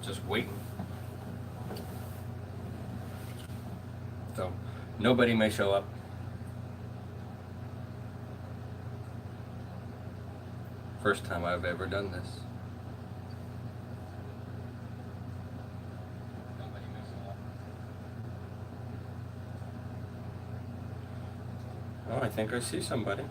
Just waiting. So nobody may show up. First time I've ever done this. Oh, I think I see somebody.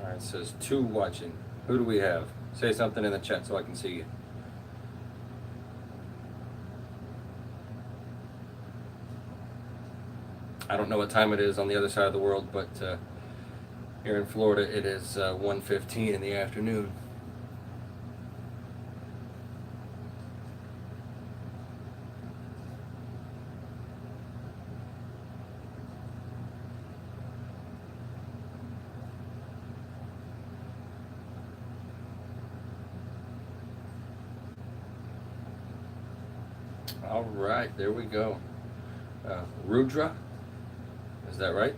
Alright, it says 2 watching. Who do we have? Say something in the chat so I can see you. I don't know what time it is on the other side of the world, but here in Florida it is 1:15 in the afternoon. All right, there we go. Rudra, is that right?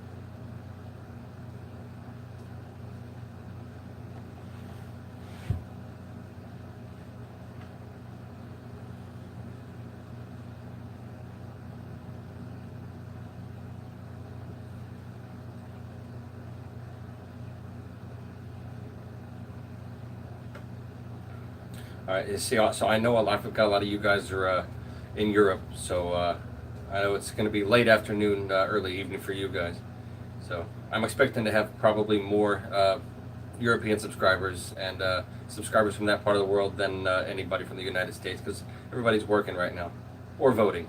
All right, you see, so I know I've got a lot of you guys are in Europe, so I know it's going to be late afternoon, early evening for you guys. So I'm expecting to have probably more European subscribers and subscribers from that part of the world than anybody from the United States, because everybody's working right now or voting.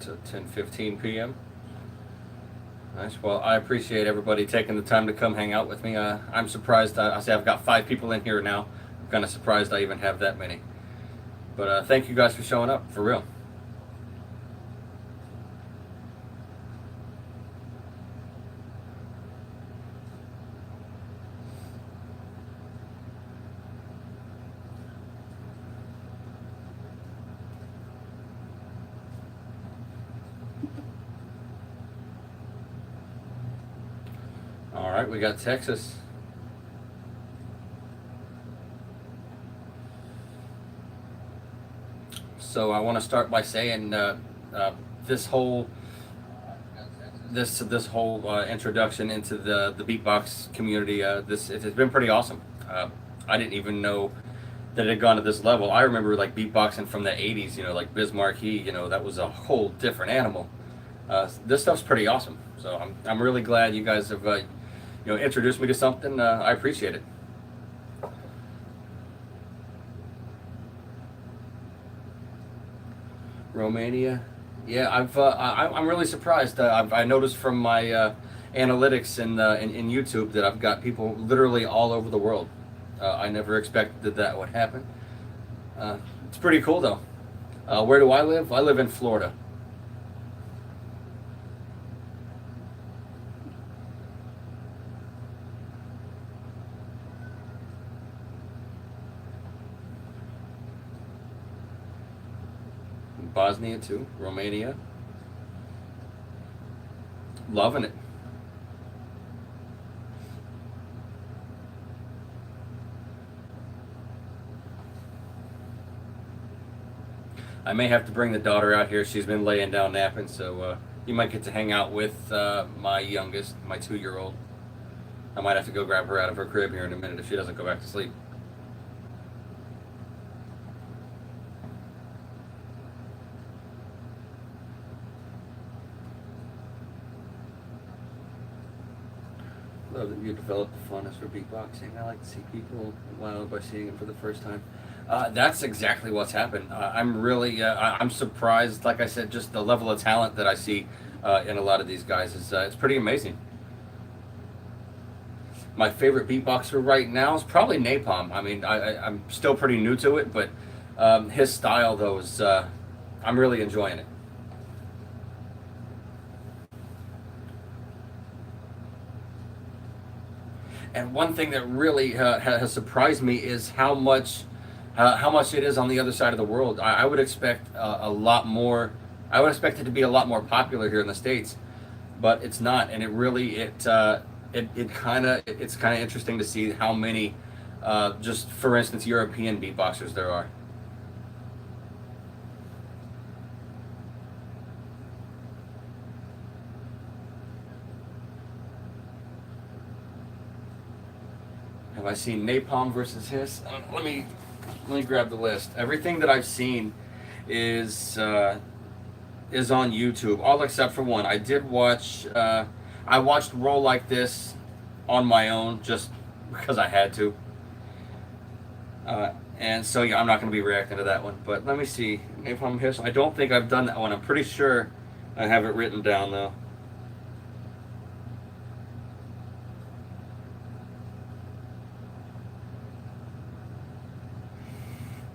To 10:15 p.m. Nice. Well, I appreciate everybody taking the time to come hang out with me. I'm surprised. I say I've got 5 people in here now. I'm kind of surprised I even have that many. But thank you guys for showing up, for real. All right, we got Texas. So I want to start by saying this whole introduction into the beatbox community, it has been pretty awesome. I didn't even know that it had gone to this level. I remember like beatboxing from the 80s, like Biz Markie, that was a whole different animal. This stuff's pretty awesome. So I'm really glad you guys have introduced me to something. I appreciate it. Romania, yeah, I'm really surprised. I noticed from my analytics in YouTube that I've got people literally all over the world. I never expected that would happen. It's pretty cool though. Where do I live? I live in Florida. Bosnia too, Romania. Loving it. I may have to bring the daughter out here. She's been laying down napping, so You might get to hang out with my youngest, my 2-year-old. I might have to go grab her out of her crib here in a minute if she doesn't go back to sleep. Love that you developed a fondness for beatboxing. I like to see people wild by seeing it for the first time. That's exactly what's happened. I'm really, I'm surprised. Like I said, just the level of talent that I see in a lot of these guys is it's pretty amazing. My favorite beatboxer right now is probably Napalm. I mean, I'm still pretty new to it, but his style though is I'm really enjoying it. And one thing that really has surprised me is how much it is on the other side of the world. I would expect a lot more. I would expect it to be a lot more popular here in the states, but it's not. And it really it's kind of interesting to see how many, just for instance, European beatboxers there are. Have I seen Napalm versus Hiss? Let me grab the list. Everything that I've seen is is on YouTube, all except for one. I did watch. I watched Roll Like This on my own just because I had to. And so yeah, I'm not going to be reacting to that one. But let me see. Napalm Hiss. I don't think I've done that one. I'm pretty sure I have it written down though.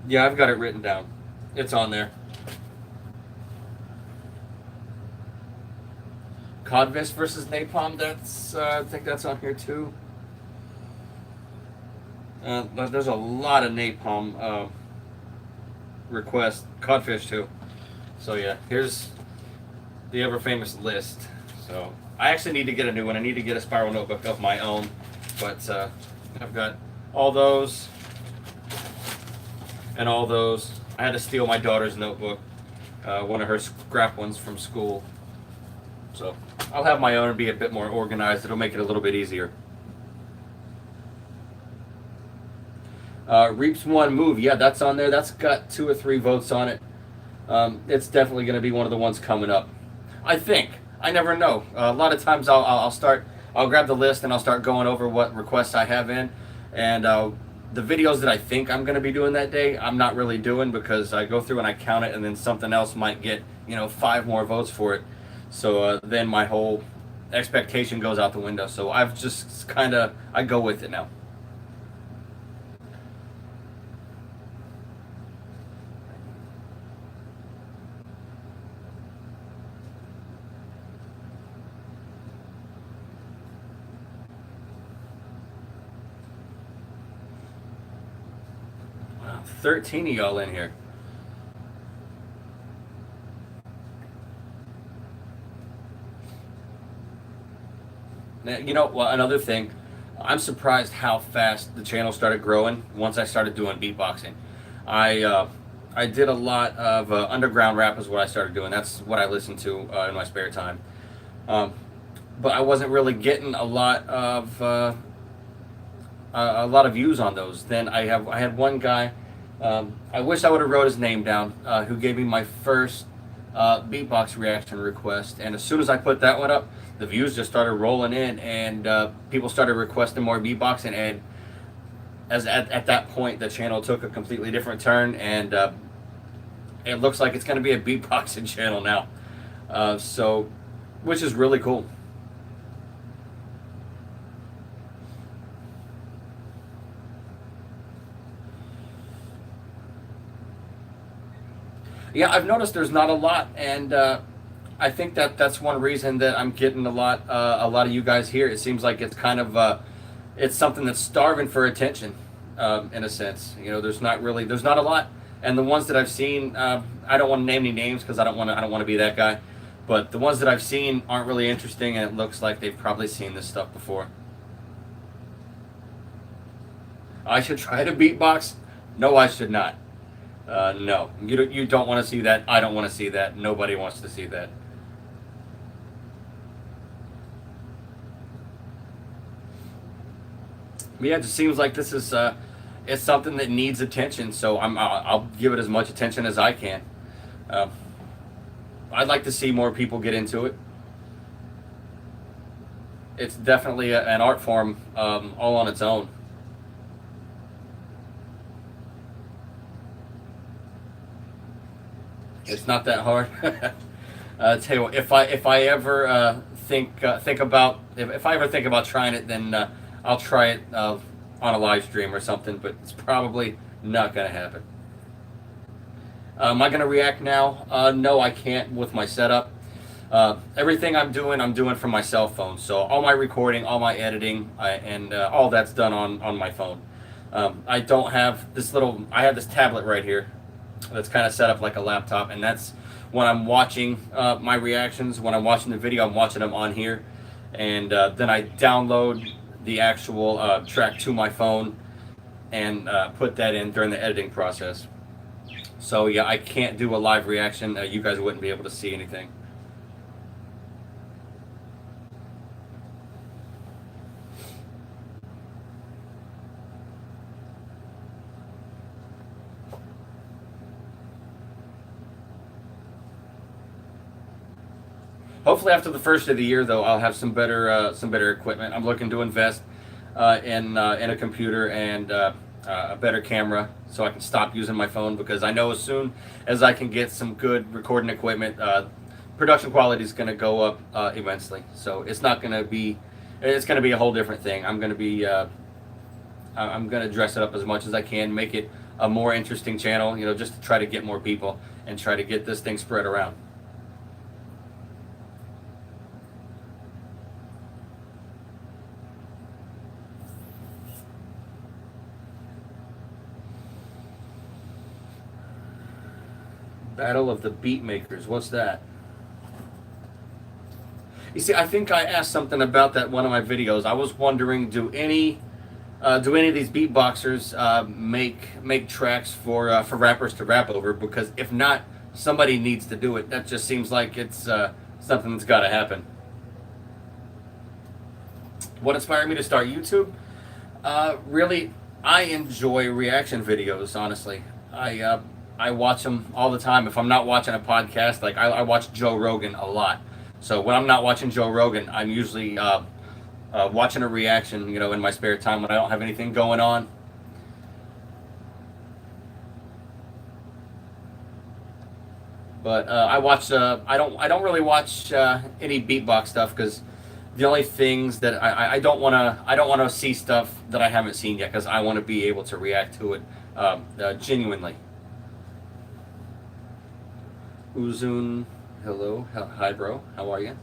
Yeah, I've got it written down. It's on there. Codvis versus Napalm. That's I think that's on here too. But there's a lot of Napalm requests. Codfish too. So yeah, here's the ever famous list. So I actually need to get a new one. I need to get a spiral notebook of my own. But I've got all those and all those. I had to steal my daughter's notebook, one of her scrap ones from school. So I'll have my own and be a bit more organized. It'll make it a little bit easier. Reaps One Move, yeah, that's on there. That's got 2 or 3 votes on it. It's definitely going to be one of the ones coming up. I think. I never know. A lot of times I'll grab the list and I'll start going over what requests I have in, and the videos that I think I'm going to be doing that day, I'm not really doing because I go through and I count it, and then something else might get 5 more votes for it. So then my whole expectation goes out the window. So I've just I go with it now. 13 of y'all in here. Now, well, another thing, I'm surprised how fast the channel started growing once I started doing beatboxing. I did a lot of underground rap is what I started doing. That's what I listened to in my spare time. Um, but I wasn't really getting a lot of views on those. Then I had one guy. I wish I would have wrote his name down. Who gave me my first beatbox reaction request, and as soon as I put that one up, the views just started rolling in, and people started requesting more beatboxing. And at that point, the channel took a completely different turn, and it looks like it's going to be a beatboxing channel now. So, which is really cool. Yeah, I've noticed there's not a lot, and I think that's one reason that I'm getting a lot of you guys here. It seems like it's kind of it's something that's starving for attention, in a sense. There's not a lot, and the ones that I've seen, I don't want to name any names because I don't want to be that guy, but the ones that I've seen aren't really interesting, and it looks like they've probably seen this stuff before. I should try to beatbox. No, I should not. No, you don't want to see that. I don't want to see that. Nobody wants to see that. But yeah, it just seems like this is it's something that needs attention. So I'll give it as much attention as I can. Uh, I'd like to see more people get into it. It's definitely an art form all on its own. It's not that hard. Tell you what, if I ever think about if I ever think about trying it, then I'll try it on a live stream or something. But it's probably not gonna happen. Am I gonna react now? No, I can't with my setup. Everything I'm doing from my cell phone. So all my recording, all my editing, and all that's done on my phone. I don't have this little. I have this tablet right here that's kind of set up like a laptop, and that's when I'm watching my reactions. When I'm watching the video, I'm watching them on here, and then I download the actual track to my phone and put that in during the editing process. So yeah, I can't do a live reaction. You guys wouldn't be able to see anything. Hopefully, after the first of the year, though, I'll have some better equipment. I'm looking to invest in a computer and a better camera, so I can stop using my phone, because I know as soon as I can get some good recording equipment, production quality is going to go up immensely. So it's not going to be it's going to be a whole different thing. I'm going to dress it up as much as I can, make it a more interesting channel, just to try to get more people and try to get this thing spread around. Battle of the Beat Makers. What's that? You see, I think I asked something about that in one of my videos. I was wondering, do any of these beatboxers make tracks for rappers to rap over? Because if not, somebody needs to do it. That just seems like it's something that's got to happen. What inspired me to start YouTube? Really, I enjoy reaction videos. Honestly, I watch them all the time. If I'm not watching a podcast, like I watch Joe Rogan a lot. So when I'm not watching Joe Rogan, I'm usually watching a reaction, in my spare time when I don't have anything going on. But I watch. I don't really watch any beatbox stuff, because the only things that I don't want to see stuff that I haven't seen yet, because I want to be able to react to it genuinely. Uzun, hello, hi bro, how are you?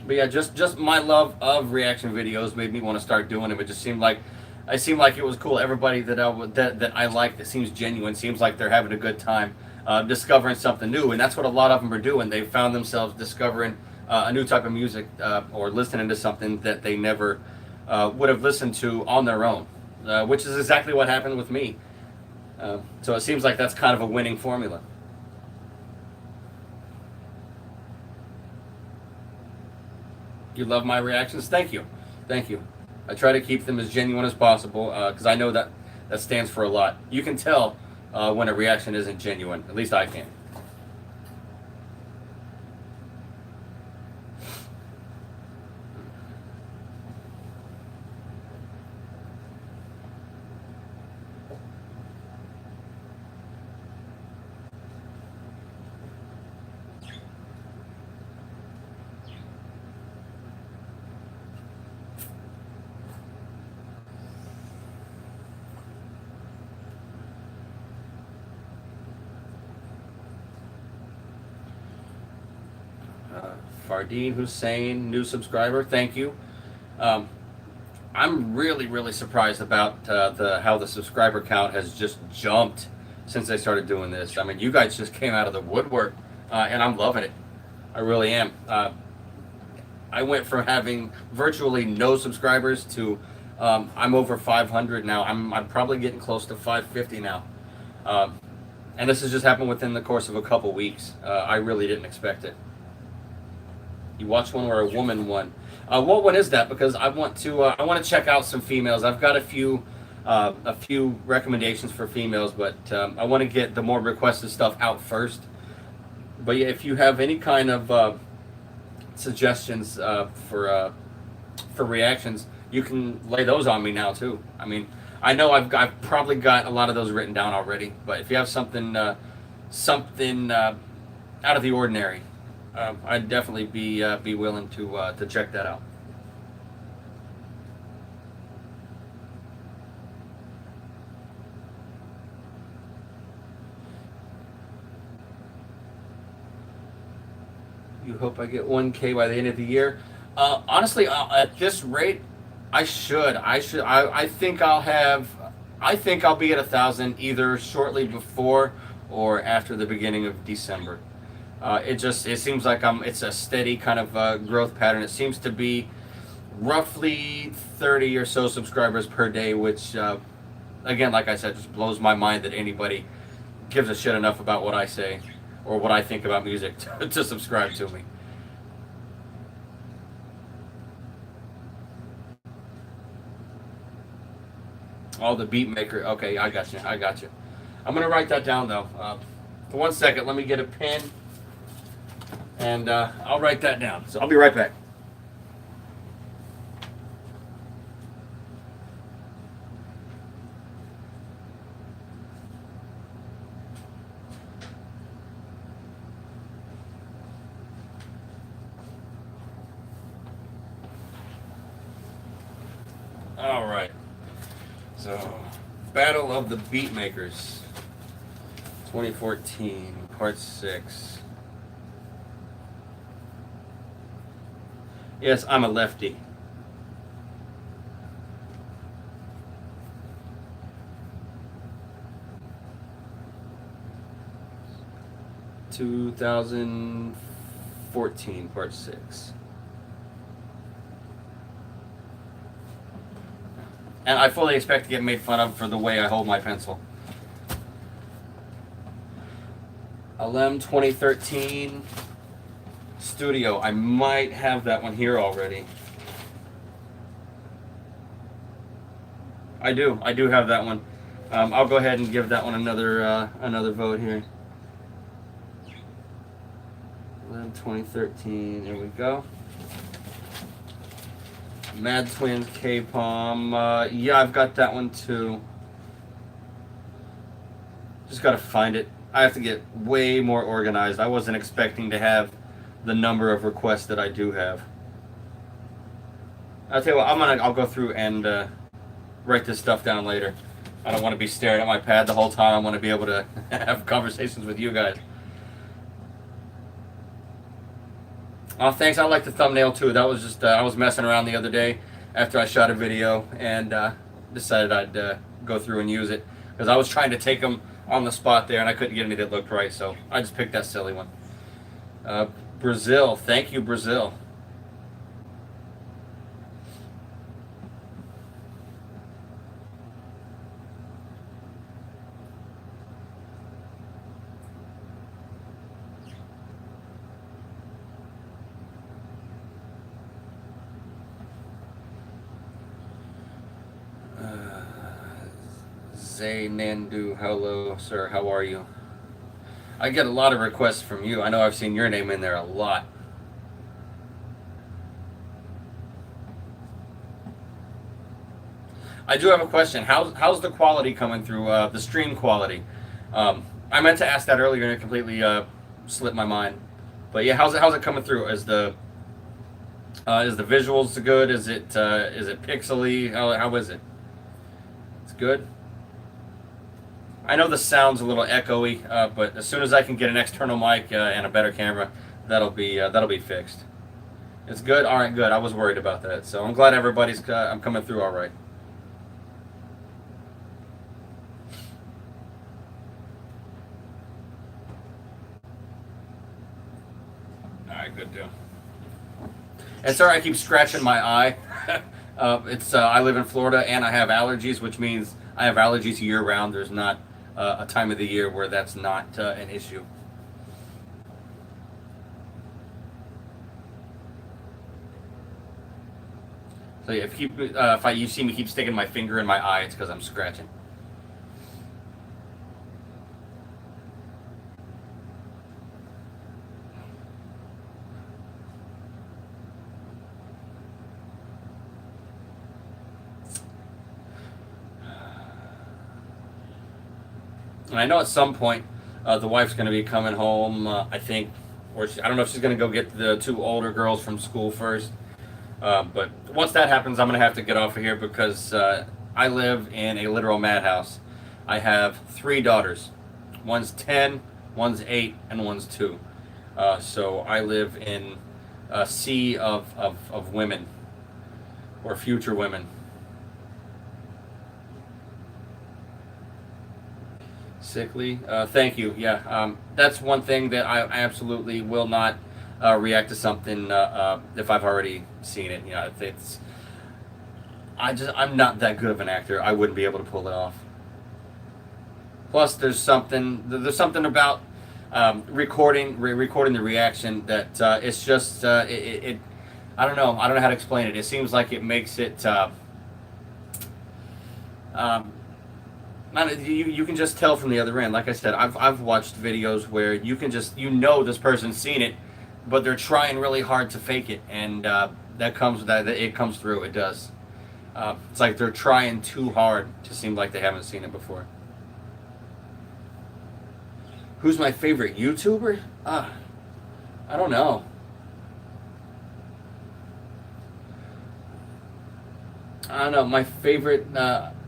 But yeah, just my love of reaction videos made me want to start doing them. It just seemed like it was cool. Everybody that I like, that seems genuine, seems like they're having a good time discovering something new, and that's what a lot of them are doing. They found themselves discovering a new type of music, or listening to something that they never would have listened to on their own, which is exactly what happened with me. So it seems like that's kind of a winning formula. You love my reactions? Thank you. Thank you. I try to keep them as genuine as possible, because I know that stands for a lot. You can tell when a reaction isn't genuine. At least I can. Fardeen Hussein, new subscriber. Thank you. Um, I'm really surprised about how the subscriber count has just jumped since I started doing this. I mean, you guys just came out of the woodwork, and I'm loving it. I really am. I went from having virtually no subscribers to I'm over 500 now. I'm probably getting close to 550 now. And this has just happened within the course of a couple weeks. I really didn't expect it. You watched one where a woman won. What one is that? Because I want to check out some females. I've got a few recommendations for females, but I want to get the more requested stuff out first. But yeah, if you have any kind of suggestions for reactions, you can lay those on me now too. I mean, I know I've probably got a lot of those written down already, but if you have something out of the ordinary, I'd definitely be willing to check that out. You hope I get 1K by the end of the year. Honestly, at this rate, I should. I think I'll have. I think I'll be at 1,000 either shortly before or after the beginning of December. It seems like it's a steady kind of growth pattern. It seems to be roughly 30 or so subscribers per day, which again, like I said, just blows my mind that anybody gives a shit enough about what I say or what I think about music to subscribe to me. Oh, the beat maker. Okay, I got you. I got you. I'm gonna write that down though. For 1 second, let me get a pen, and I'll write that down. So I'll be right back. All right. So, Battle of the Beatmakers, 2014, Part 6. Yes, I'm a lefty. 2014, Part 6. And I fully expect to get made fun of for the way I hold my pencil. Alem 2013 Studio. I might have that one here already. I do have that one. I'll go ahead and give that one another vote here. Alem 2013. There we go. Mad Twins K-Palm. Yeah, I've got that one too. Just gotta find it. I have to get way more organized. I wasn't expecting to have the number of requests that I do have. I'll tell you what, I'll go through and write this stuff down later. I don't want to be staring at my pad the whole time. I want to be able to have conversations with you guys. Oh, thanks. I like the thumbnail too. That was just I was messing around the other day after I shot a video and decided I'd go through and use it because I was trying to take them on the spot there and I couldn't get any that looked right, so I just picked that silly one. Brazil, thank you, Brazil. Zaynandu, hello, sir. How are you? I get a lot of requests from you. I know I've seen your name in there a lot. I do have a question. How's the quality coming through? The stream quality. I meant to ask that earlier and it completely slipped my mind. But yeah, how's it coming through? Is the visuals good? Is it pixely? How is it? It's good. I know the sound's a little echoey, but as soon as I can get an external mic and a better camera, that'll be fixed. It's good. All right, good. I was worried about that, so I'm glad everybody's. I'm coming through all right. All right, good deal. And sorry, I keep scratching my eye. I live in Florida and I have allergies, which means I have allergies year round. There's not a time of the year where that's not an issue. So yeah, if you see me keep sticking my finger in my eye, it's because I'm scratching. And I know at some point the wife's going to be coming home. I think, I don't know if she's going to go get the two older girls from school first. But once that happens, I'm going to have to get off of here because I live in a literal madhouse. I have three daughters. One's 10, one's 8, and one's 2. So I live in a sea of women or future women. Sickly. Thank you. Yeah, that's one thing that I absolutely will not react to something if I've already seen it. You know, I'm not that good of an actor. I wouldn't be able to pull it off. Plus, there's something about recording the reaction that it's just it. I don't know how to explain it. It seems like it makes it. Um, you can just tell from the other end. Like I said, I've watched videos where you can just this person's seen it, but they're trying really hard to fake it, and that it comes through. It does. It's like they're trying too hard to seem like they haven't seen it before. Who's my favorite YouTuber? I don't know. I don't know. My favorite.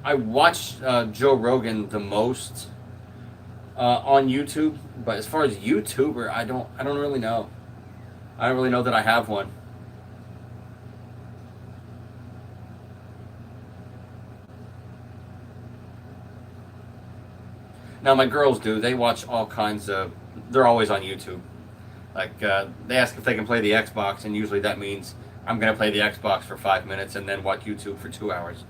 I watch Joe Rogan the most on YouTube, but as far as YouTuber, I don't really know. I don't really know that I have one. Now my girls do. They watch all kinds of. They're always on YouTube. Like they ask if they can play the Xbox, and usually that means I'm gonna play the Xbox for 5 minutes and then watch YouTube for 2 hours.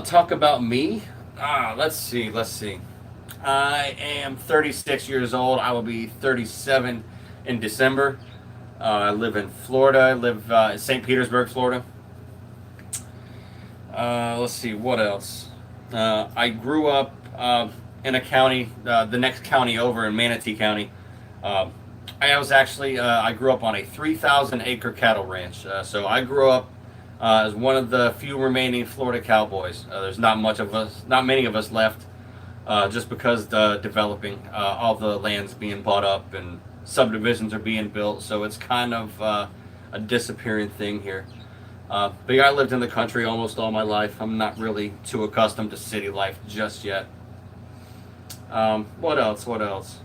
Talk about me. Let's see. Let's see. I am 36 years old. I will be 37 in December. I live in Florida. I live in St. Petersburg, Florida. Let's see. What else? I grew up in a county, the next county over in Manatee County. Uh, I grew up on a 3,000 acre cattle ranch. So I grew up as one of the few remaining Florida cowboys. There's not many of us left, just because the developing, all the land's being bought up and subdivisions are being built. So it's kind of a disappearing thing here. But yeah, I lived in the country almost all my life. I'm not really too accustomed to city life just yet. What else? What else?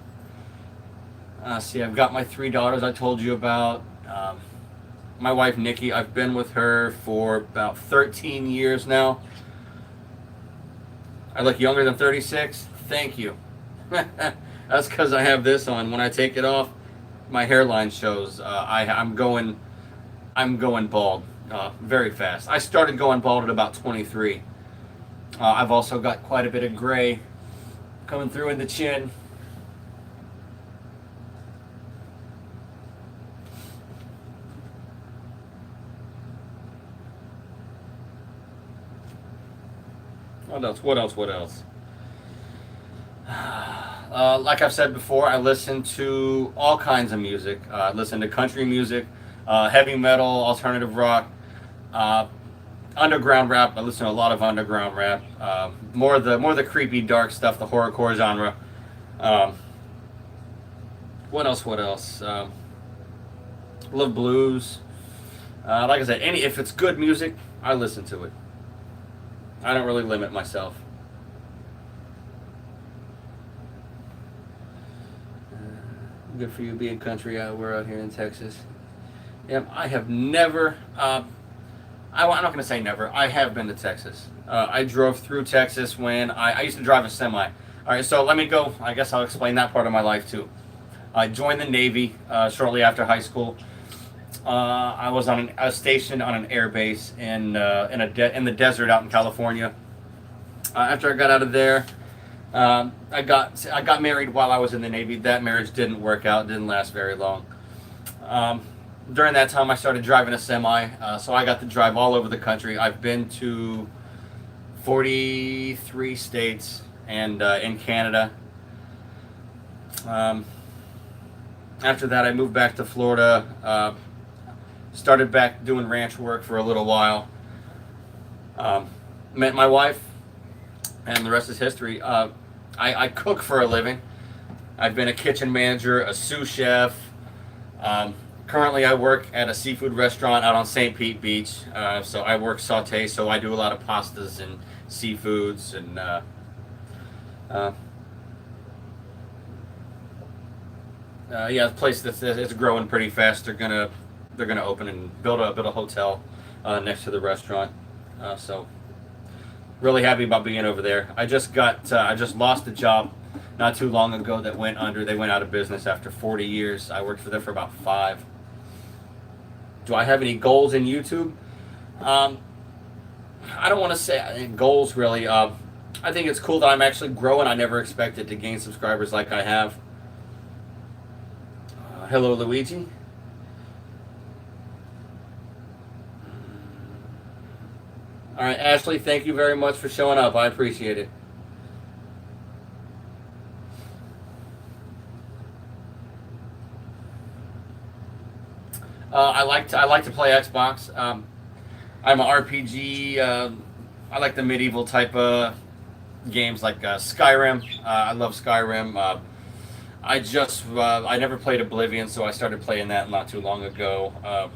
See, I've got my three daughters I told you about. My wife, Nikki, I've been with her for about 13 years now. I look younger than 36. Thank you. That's because I have this on. When I take it off, my hairline shows. I'm going bald very fast. I started going bald at about 23. I've also got quite a bit of gray coming through in the chin. What else? What else? What else? Like I've said before, I listen to all kinds of music. I listen to country music, heavy metal, alternative rock, uh, underground rap. I listen to a lot of underground rap. More the creepy, dark stuff, the horrorcore genre. Um, what else? What else? Love blues. Like I said, if it's good music, I listen to it. I don't really limit myself. Good for you being country. We're out here in Texas. Yeah, I have never. I'm not going to say never. I have been to Texas. I drove through Texas when I used to drive a semi. All right, so let me go. I guess I'll explain that part of my life too. I joined the Navy shortly after high school. I was stationed on an air base in the desert out in California. After I got out of there, I got married while I was in the Navy. That marriage didn't work out. Didn't last very long. Um, During that time, I started driving a semi, so I got to drive all over the country. I've been to 43 states and in Canada. Um, After that, I moved back to Florida. Started back doing ranch work for a little while. Um, Met my wife, and the rest is history. I cook for a living. I've been a kitchen manager, a sous chef. Currently, I work at a seafood restaurant out on St. Pete Beach. So I work saute, so I do a lot of pastas and seafoods and uh, yeah, the place that's it's growing pretty fast. They're gonna open and build a hotel next to the restaurant. So really happy about being over there. I just lost a job not too long ago that went under. They went out of business after 40 years. I worked for them for about 5. Do I have any goals in YouTube? Um, I don't want to say goals really. I think it's cool that I'm actually growing. I never expected to gain subscribers like I have. Hello, Luigi. All right, Ashley, thank you very much for showing up. I appreciate it. I like to play Xbox. I'm an RPG. I like the medieval type of games like Skyrim. I love Skyrim. I never played Oblivion, so I started playing that not too long ago.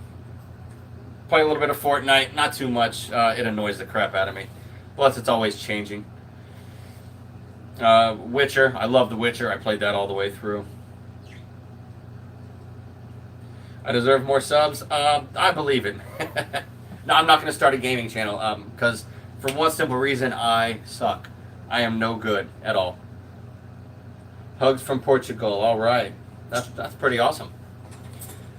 Play a little bit of Fortnite, not too much. It annoys the crap out of me. Plus, it's always changing. Witcher, I love The Witcher. I played that all the way through. I deserve more subs. I believe it. No, I'm not going to start a gaming channel because for one simple reason, I suck. I am no good at all. Hugs from Portugal. All right, that's pretty awesome.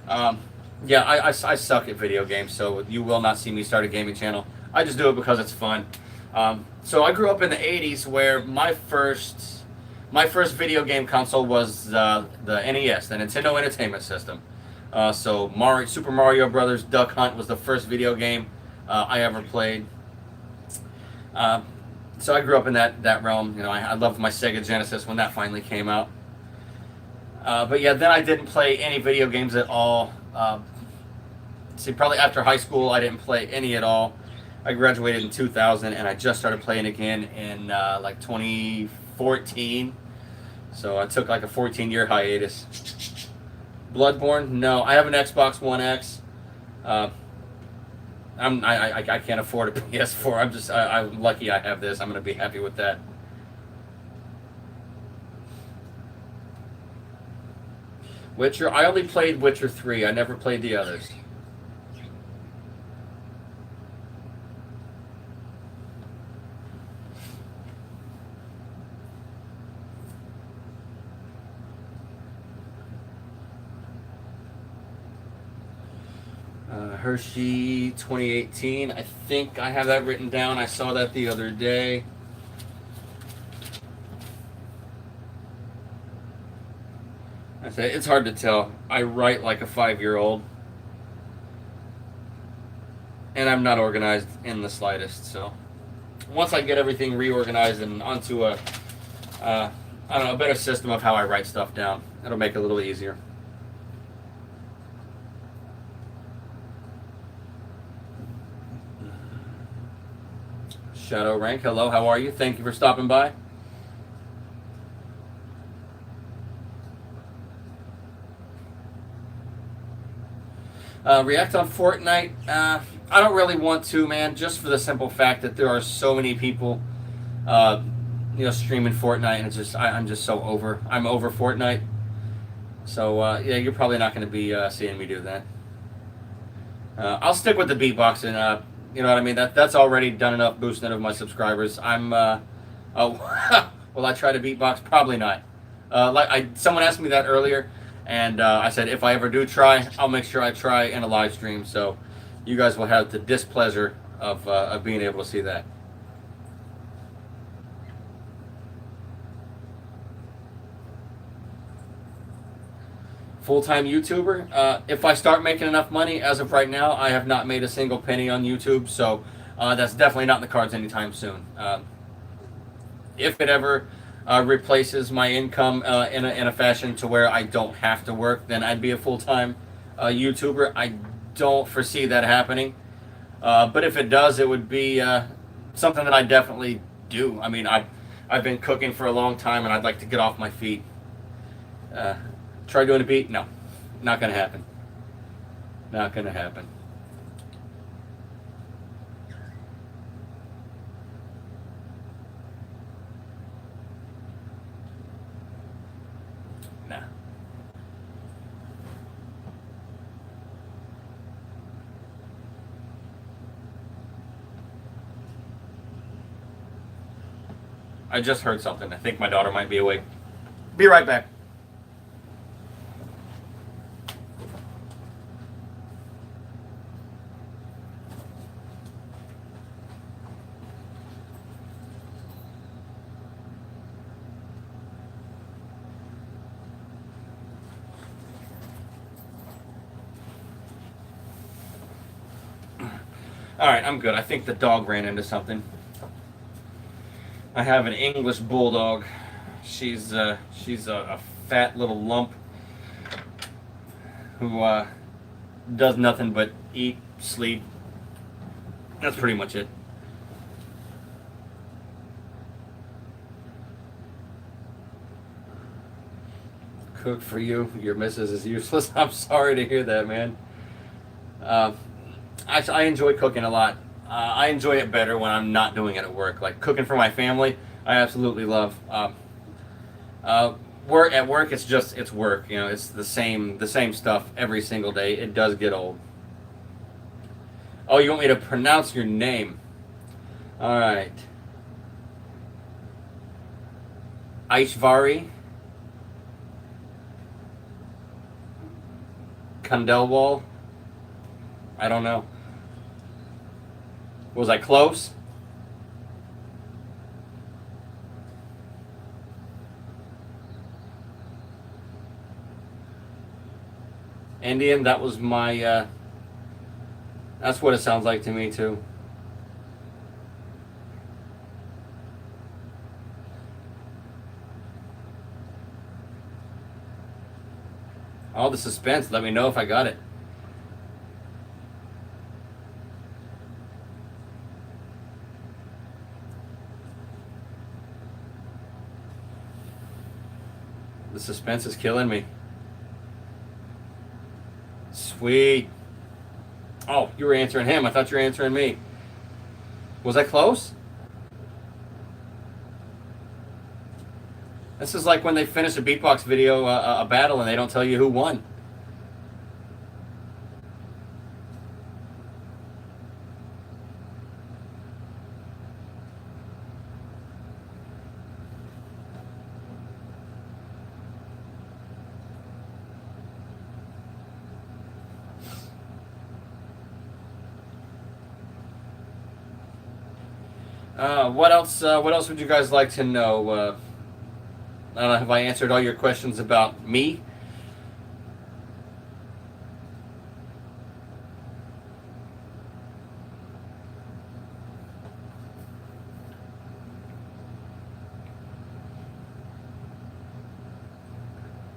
Yeah, I suck at video games, so you will not see me start a gaming channel. I just do it because it's fun. So I grew up in the '80s, where my first video game console was the NES, the Nintendo Entertainment System. So Super Mario Brothers Duck Hunt was the first video game I ever played. So I grew up in that realm. You know, I loved my Sega Genesis when that finally came out. But yeah, then I didn't play any video games at all. See, probably after high school, I didn't play any at all. I graduated in 2000, and I just started playing again in like 2014. So I took like a 14-year hiatus. Bloodborne? No, I have an Xbox One X. I can't afford a PS4. I'm lucky I have this. I'm gonna be happy with that. Witcher. I only played Witcher 3. I never played the others. Hershey 2018. I think I have that written down. I saw that the other day. I say it's hard to tell. I write like a 5-year-old, and I'm not organized in the slightest. So once I get everything reorganized and onto I don't know, a better system of how I write stuff down, it'll make it a little easier. Shadow Rank, hello, how are you? Thank you for stopping by. React on Fortnite. I don't really want to, man, just for the simple fact that there are so many people, streaming Fortnite, and it's just I'm just so over. I'm over Fortnite. So yeah, you're probably not going to be seeing me do that. I'll stick with the beatboxing. You know what I mean? That's already done enough boosting of my subscribers. Oh, will I try to beatbox? Probably not. Someone asked me that earlier, and I said if I ever do try, I'll make sure I try in a live stream. So you guys will have the displeasure of being able to see that. full-time YouTuber. If I start making enough money, as of right now, I have not made a single penny on YouTube, so that's definitely not in the cards anytime soon. If it ever replaces my income in a fashion to where I don't have to work, then I'd be a full-time YouTuber. I don't foresee that happening. But if it does, it would be something that I definitely do. I mean, I've been cooking for a long time, and I'd like to get off my feet. Try doing a beat? No, not gonna happen. Not gonna happen. Nah. I just heard something. I think my daughter might be awake. Be right back. All right, I'm good. I think the dog ran into something. I have an English bulldog. She's a fat little lump who does nothing but eat, sleep. That's pretty much it. Cook for you. Your missus is useless. I'm sorry to hear that, man. I enjoy cooking a lot. I enjoy it better when I'm not doing it at work. Like cooking for my family, I absolutely love. Work at work, it's work. You know, it's the same stuff every single day. It does get old. Oh, you want me to pronounce your name? All right. Aishvari Kandelwal. I don't know. Was I close? Indian, that was my, that's what it sounds like to me too. All the suspense, let me know if I got it. The suspense is killing me. Sweet. Oh, you were answering him. I thought you were answering me. Was I close? This is like when they finish a beatbox video, a battle, and they don't tell you who won. What else? What else would you guys like to know? I don't know. Have I answered all your questions about me?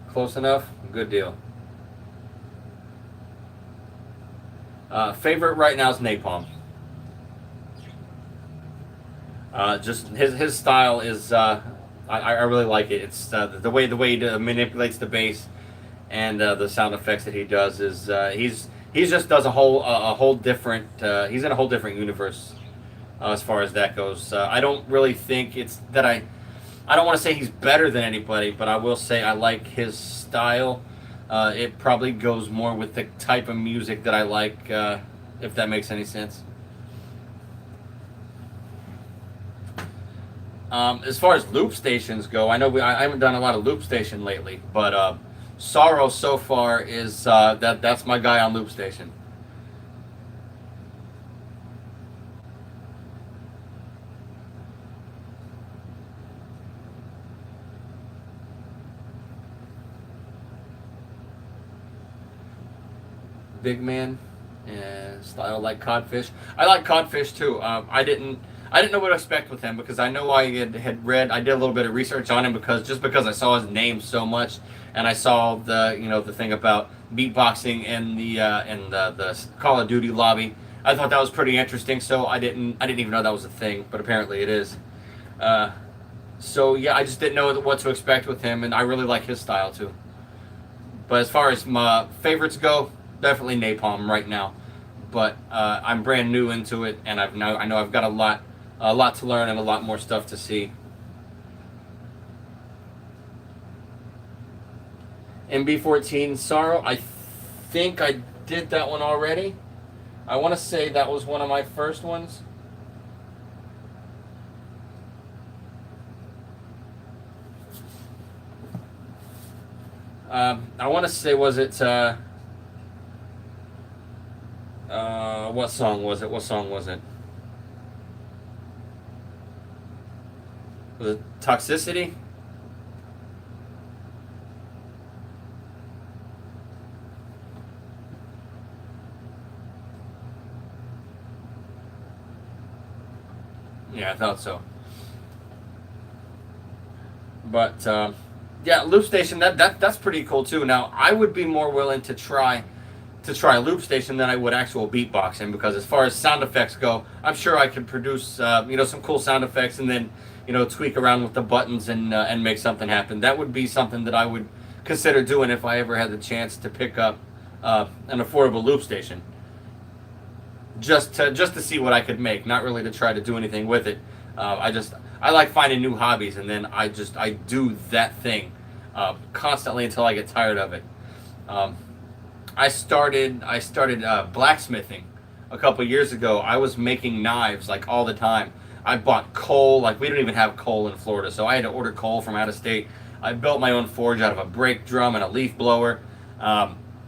Close enough? Good deal. Favorite right now is Napalm. Just his style is I really like it. It's the way he manipulates the bass and the sound effects that he does is he just does a whole different he's in a whole different universe as far as that goes. I don't really think it's that I don't want to say he's better than anybody, but I will say I like his style. It probably goes more with the type of music that I like, if that makes any sense. As far as loop stations go, I know I haven't done a lot of loop station lately, but Sorrow so far is that's my guy on loop station. big man, and style like codfish. I like codfish too. I didn't know what to expect with him because I know I had read. I did a little bit of research on him because I saw his name so much, and I saw the thing about beatboxing in the Call of Duty lobby. I thought that was pretty interesting. So I didn't even know that was a thing, but apparently it is. So yeah, I just didn't know what to expect with him, and I really like his style too. But as far as my favorites go, definitely Napalm right now. But I'm brand new into it, and I know I've got a lot to learn and a lot more stuff to see. MB14 Sorrow, I think I did that one already. I want to say that was one of my first ones. I want to say, was it, what song was it? What song was it? Was it Toxicity? Yeah, I thought so. But yeah, Loop Station. That's pretty cool too. Now, I would be more willing to try Loop Station than I would actual beatboxing because as far as sound effects go, I'm sure I could produce some cool sound effects and then tweak around with the buttons and make something happen. That would be something that I would consider doing if I ever had the chance to pick up an affordable Loop Station. Just to see what I could make, not really to try to do anything with it. I like finding new hobbies, and then I do that thing constantly until I get tired of it. I started blacksmithing a couple years ago. I was making knives like all the time. I bought coal. Like, we don't even have coal in Florida, so I had to order coal from out of state. I built my own forge out of a brake drum and a leaf blower.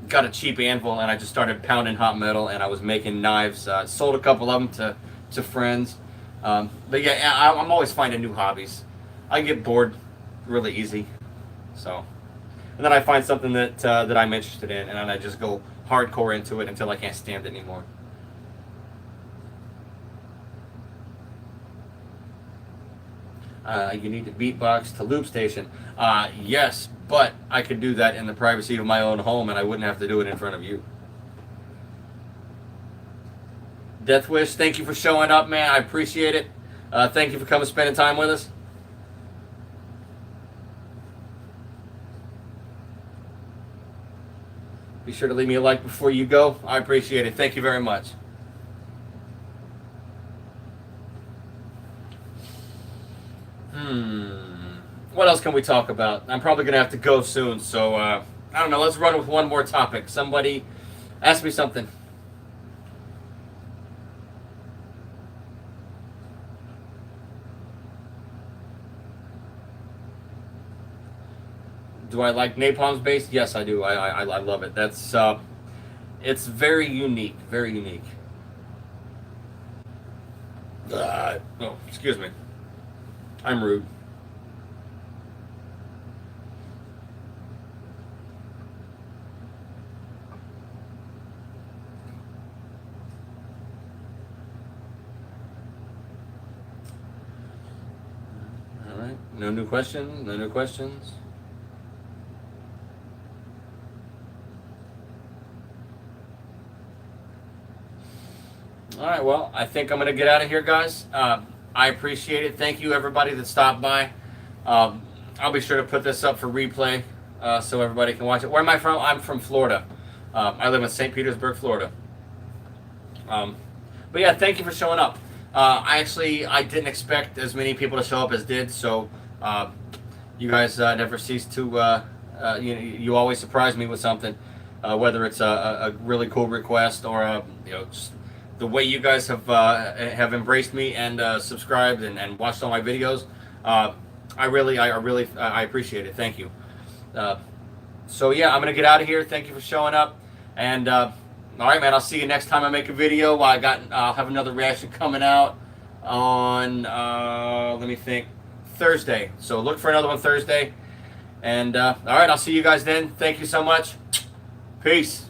Got a cheap anvil, and I just started pounding hot metal, and I was making knives. Sold a couple of them to friends. But yeah, I'm always finding new hobbies. I get bored really easy, so, and then I find something that I'm interested in, and then I just go hardcore into it until I can't stand it anymore. You need to beatbox to Loop Station. Yes, but I could do that in the privacy of my own home, and I wouldn't have to do it in front of you. Death Wish, thank you for showing up, man. I appreciate it. Thank you for coming, spending time with us. Be sure to leave me a like before you go. I appreciate it. Thank you very much. What else can we talk about? I'm probably going to have to go soon, so I don't know. Let's run with one more topic. Somebody ask me something. Do I like Napalm's bass? Yes, I do. I love it. It's very unique. Very unique. Oh, excuse me. I'm rude. All right. No new questions. No new questions. All right, well, I think I'm going to get out of here, guys. I appreciate it. Thank you, everybody that stopped by. I'll be sure to put this up for replay so everybody can watch it. Where am I from? I'm from Florida. I live in St. Petersburg, Florida. But yeah, thank you for showing up. I didn't expect as many people to show up as did, so you guys never cease to, you always surprise me with something, whether it's a really cool request or just the way you guys have embraced me and subscribed and watched all my videos. I appreciate it. Thank you. So yeah, I'm gonna get out of here. Thank you for showing up, and all right, man. I'll see you next time I make a video. I'll have another reaction coming out on let me think, Thursday. So look for another one Thursday, and all right, I'll see you guys then. Thank you so much. Peace.